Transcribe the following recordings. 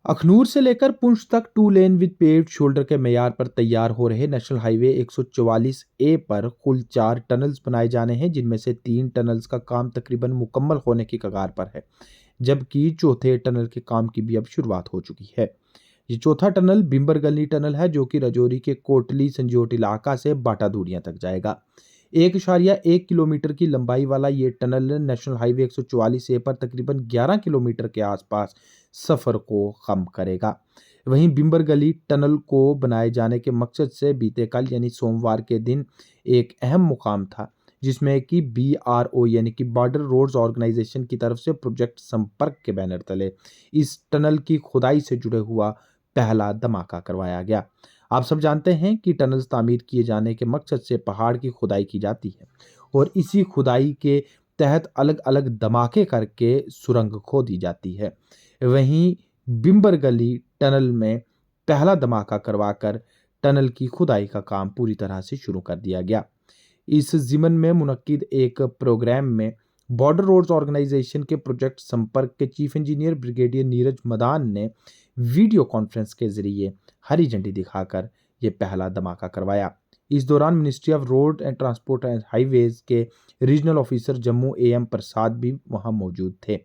अखनूर से लेकर पुंछ तक 2 लेन विद पेव्ड शोल्डर के मेयार पर तैयार हो रहे नेशनल हाईवे 144 ए पर कुल 4 टनल्स बनाए जाने हैं, जिनमें से 3 टनल्स का काम तकरीबन मुकम्मल होने की कगार पर है, जबकि चौथे टनल के काम की भी अब शुरुआत हो चुकी है। ये चौथा टनल बिम्बर गली टनल है, जो कि रजौरी के कोटली संजोट इलाका से बाटा दूरियां तक जाएगा। 1.1 किलोमीटर की लंबाई वाला ये टनल नेशनल हाईवे 144 ए पर तकरीबन 11 किलोमीटर के आसपास सफ़र को कम करेगा। वहीं बिम्बर गली टनल को बनाए जाने के मकसद से बीते कल यानी सोमवार के दिन एक अहम मुकाम था, जिसमें कि BRO यानी कि बॉर्डर रोड्स ऑर्गेनाइजेशन की तरफ से प्रोजेक्ट संपर्क के बैनर तले इस टनल की खुदाई से जुड़े हुआ पहला धमाका करवाया गया। आप सब जानते हैं कि टनल्स तामीर किए जाने के मकसद से पहाड़ की खुदाई की जाती है और इसी खुदाई के तहत अलग अलग धमाके करके सुरंग खोदी जाती है। वहीं बिम्बर गली टनल में पहला धमाका करवाकर टनल की खुदाई का काम पूरी तरह से शुरू कर दिया गया। इस ज़िमन में मुनक्किद एक प्रोग्राम में बॉर्डर रोड्स ऑर्गेनाइजेशन के प्रोजेक्ट संपर्क के chief engineer brigadier Neeraj Madan ने वीडियो कॉन्फ्रेंस के जरिए हरी झंडी दिखाकर ये पहला धमाका करवाया। इस दौरान ministry of road and transport and highways के रीजनल ऑफिसर जम्मू AM प्रसाद भी वहां मौजूद थे।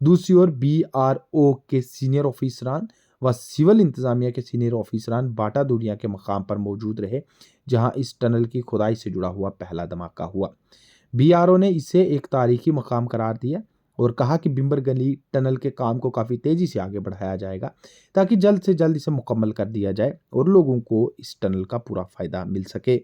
दूसरी ओर BRO के सीनियर ऑफिसरान व सिविल इंतजामिया के सीनियर ऑफिसरान बाटा दूरियां के मकाम पर मौजूद रहे, जहां इस टनल की खुदाई से जुड़ा हुआ पहला धमाका हुआ। BRO ने इसे एक तारीखी मकाम करार दिया और कहा कि बिम्बर गली टनल के काम को काफ़ी तेज़ी से आगे बढ़ाया जाएगा, ताकि जल्द से जल्द इसे मुकम्मल कर दिया जाए और लोगों को इस टनल का पूरा फ़ायदा मिल सके।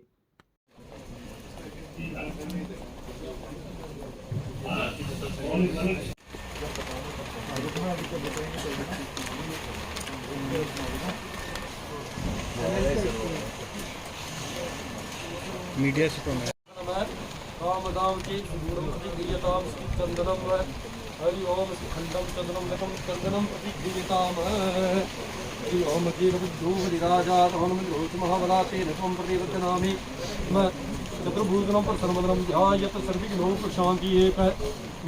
मीडिया से तो मैं चंदनम हरि ओम खंडम चंदनम लकम चंदनम प्रतिगृहताम हरि ओम कीरबुद्धू हरिराजा तवनम ज्योति महाबला तेन त्वं प्रतिवचनामि चतुर्भुजनम प्रसन्नवदनम ध्यायत सर्विघ्नों प्रशांति एक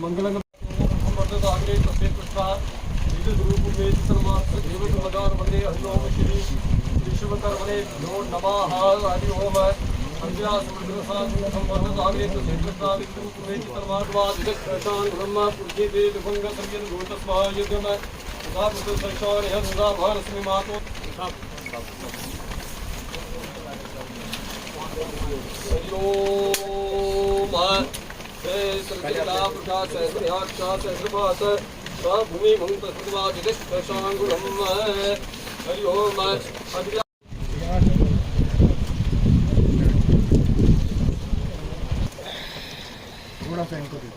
मंगलम वरदाग्रे तस्मै पुष्पा विद्युद्रूप में सर्वात् देवत मदान वन्दे हरि ओम श्री विश्वकर्मणे नमो नमः हरि ओम अंजना समुद्रसाद संवर्धनाग्रे तस्मै पुष्पा विद्युद्रूप में सर्वात् दिक्खशान ब्रह्मा पुरुषे वेद भंग संयन भूतस्वाहा यज्ञम साधु संशोर यह सुधा भारस्मि मातो हरि ओम भूमि हरि ओम थोड़ा सा इनको दे दो।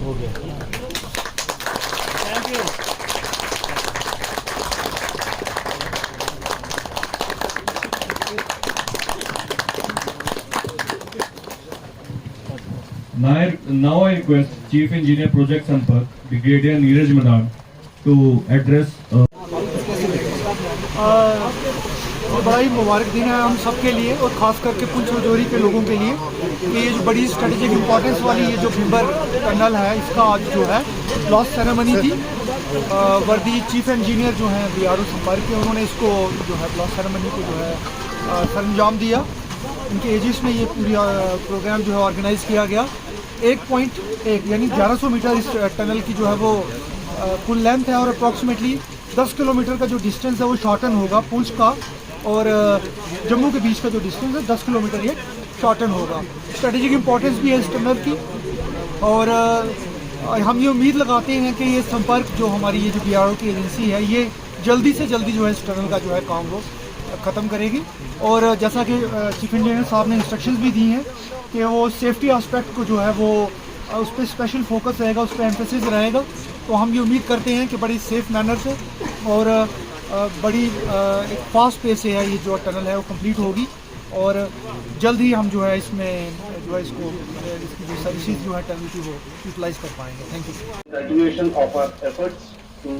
हो गया। Thank you. Now I request Chief Engineer Project Sampark, Brigadier Neeraj Madan, to address. बड़ा ही मुबारक दिन है हम सब के लिए और ख़ास करके पुंछ रजौरी के लोगों के लिए कि ये जो बड़ी स्ट्रेटेजिक इम्पोर्टेंस वाली ये जो बिम्बर टनल है, इसका आज जो है लॉन्च सेरेमनी थी। वर्दी चीफ इंजीनियर जो हैं BRO संपर्क के, उन्होंने इसको जो है लॉन्च सेरेमनी को जो है सरंजाम दिया। उनके एजिस में ये पूरी प्रोग्राम जो है ऑर्गेनाइज़ किया गया। 1.1 यानी 1100 मीटर इस टनल की जो है वो कुल लेंथ है और अप्रॉक्सीमेटली 10 किलोमीटर का जो डिस्टेंस है वो शॉर्टन होगा। पुंछ का और जम्मू के बीच का जो डिस्टेंस है 10 किलोमीटर ये शॉर्टन होगा। स्ट्रेटेजिक इम्पोर्टेंस भी है इस टनल की और हम ये उम्मीद लगाते हैं कि ये संपर्क जो हमारी ये जो BRO की एजेंसी है, ये जल्दी से जल्दी जो है इस टनल का जो है काम वो ख़त्म करेगी। और जैसा कि चीफ इंजीनियर साहब ने इंस्ट्रक्शंस भी दी हैं कि वो सेफ्टी एस्पेक्ट को जो है वो उस पर स्पेशल फोकस रहेगा, उस पर एम्फेसिस रहेगा। तो हम ये उम्मीद करते हैं कि बड़ी सेफ़ मैनर से और बड़ी एक फास्ट पेस से है ये जो टनल है वो कंप्लीट होगी। और जल्द ही हम जो है इसमें जो है इसको इसकी जो सर्विसेज जो है टनल की वो यूटिलाइज कर पाएंगे। Thank you. Continuation of our efforts to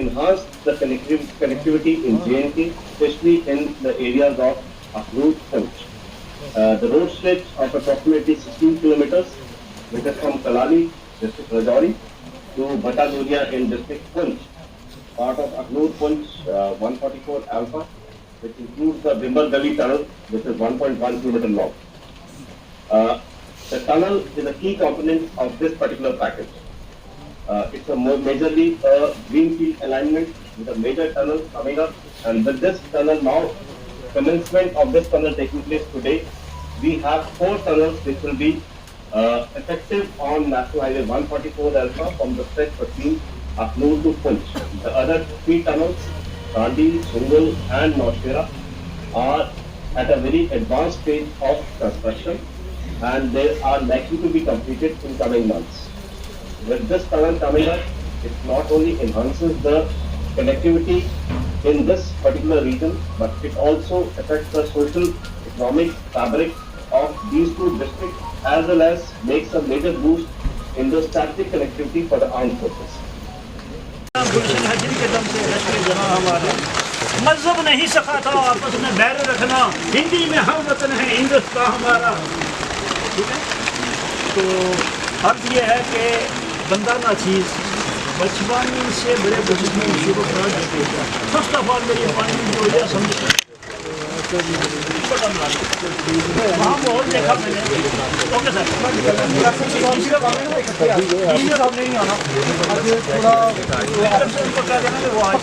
enhance the connectivity in JNK, especially in the areas of Akhnur Punch. The road stretch of approximately 16 kilometers, which is from Kalali, district Rajouri, to Bhattaguria in district Punch, part of Akhnur Punch 144 Alpha, which includes the Bimbar Gully tunnel, which is 1.1 kilometer long. The tunnel is a key component of this particular package. It's a majorly greenfield alignment with a major tunnel coming up, and with this tunnel now, commencement of this tunnel taking place today, we have 4 tunnels which will be effective on National Highway 144 Alpha from the stretch between Akhnur to Punch. The other 3 tunnels, Kandi, Sungal and Naushera, are at a very advanced stage of construction, and they are likely to be completed in coming months. With this tunnel coming up, it not only enhances the connectivity in this particular region, but it also affects the social economic fabric of these 2 districts, as well as makes a major boost in the static connectivity for the armed forces. गुलशन हाजिरी के दम से लश्कर जमा हमारा मजहब नहीं सका था आपस में बैर रखना, हिंदी में हम वतन है हिंदुस्तान हमारा। ठीक है, तो अर्थ ये है कि बंदा ना चीज़ बचपन से बड़े बुजुर्ग में शुरू करा जाते हैं। फर्स्ट ऑफ ऑल मेरी अपॉइंटमेंट जो है समझ वहाँ माहौल देखा मैंने। ओके सर, नहीं आना थोड़ा वो आज